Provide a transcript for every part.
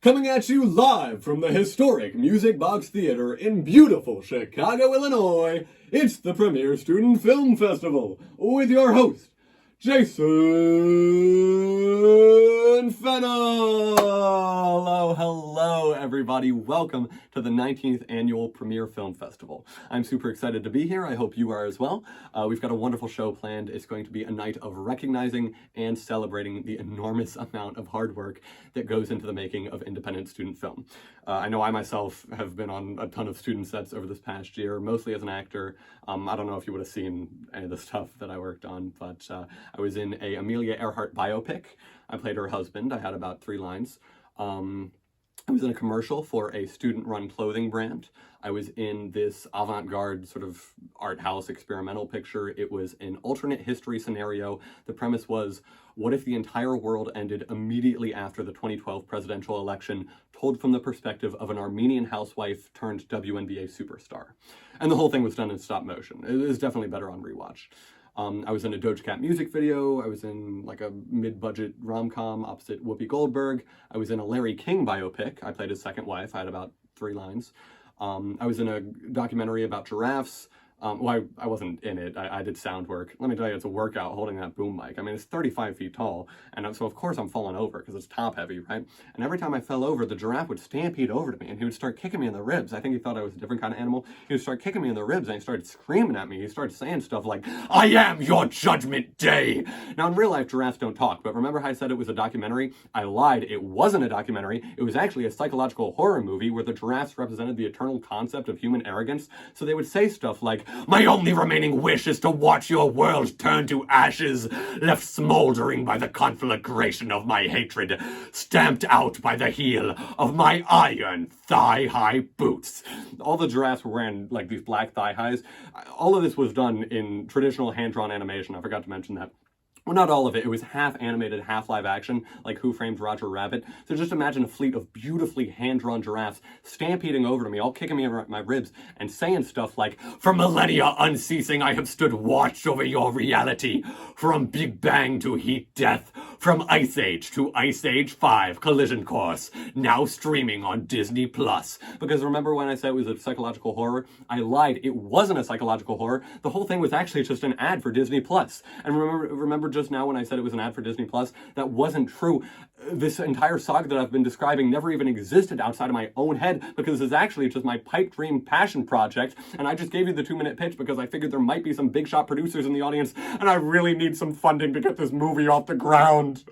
Coming at you live from the historic Music Box Theater in beautiful Chicago, Illinois, it's the Premier Student Film Festival with your host, Jason Fennell. Hello, everybody. Welcome to the 19th Annual Premier Film Festival. I'm super excited to be here. I hope you are as well. We've got a wonderful show planned. It's going to be a night of recognizing and celebrating the enormous amount of hard work that goes into the making of independent student film. I know I myself have been on a ton of student sets over this past year, mostly as an actor. I don't know if you would have seen any of the stuff that I worked on, but I was in a Amelia Earhart biopic. I played her husband. I had about 3 lines. I was in a commercial for a student-run clothing brand. I was in this avant-garde sort of art house experimental picture. It was an alternate history scenario. The premise was, what if the entire world ended immediately after the 2012 presidential election, told from the perspective of an Armenian housewife turned WNBA superstar? And the whole thing was done in stop motion. It was definitely better on rewatch. I was in a Doja Cat music video. I was in like a mid-budget rom-com opposite Whoopi Goldberg. I was in a Larry King biopic. I played his second wife. I had about 3 lines. I was in a documentary about giraffes. Well, I wasn't in it. I did sound work. Let me tell you, it's a workout holding that boom mic. I mean, it's 35 feet tall, and so of course I'm falling over because it's top heavy, right? And every time I fell over, the giraffe would stampede over to me, and he would start kicking me in the ribs. I think he thought I was a different kind of animal. He would start kicking me in the ribs, and he started screaming at me. He started saying stuff like, "I am your judgment day." Now, in real life, giraffes don't talk, but remember how I said it was a documentary? I lied. It wasn't a documentary. It was actually a psychological horror movie where the giraffes represented the eternal concept of human arrogance. So they would say stuff like, "My only remaining wish is to watch your world turn to ashes, left smoldering by the conflagration of my hatred, stamped out by the heel of my iron thigh-high boots." All the giraffes were wearing like these black thigh-highs. All of this was done in traditional hand-drawn animation. I forgot to mention that. Well, not all of it. It was half animated, half live action, like Who Framed Roger Rabbit. So just imagine a fleet of beautifully hand-drawn giraffes stampeding over to me, all kicking me in my ribs, and saying stuff like, "For millennia unceasing, I have stood watch over your reality. From Big Bang to heat death, from Ice Age to Ice Age 5 Collision Course, now streaming on Disney+. Because remember when I said it was a psychological horror? I lied. It wasn't a psychological horror. The whole thing was actually just an ad for Disney+. And remember just now when I said it was an ad for Disney+, that wasn't true. This entire saga that I've been describing never even existed outside of my own head, because this is actually just my pipe dream passion project, and I just gave you the 2-minute pitch because I figured there might be some big shot producers in the audience, and I really need some funding to get this movie off the ground.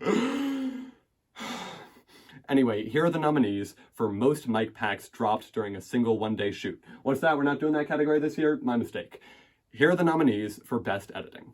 Anyway, here are the nominees for most mic packs dropped during a single one-day shoot. What's that? We're not doing that category this year? My mistake. Here are the nominees for Best Editing.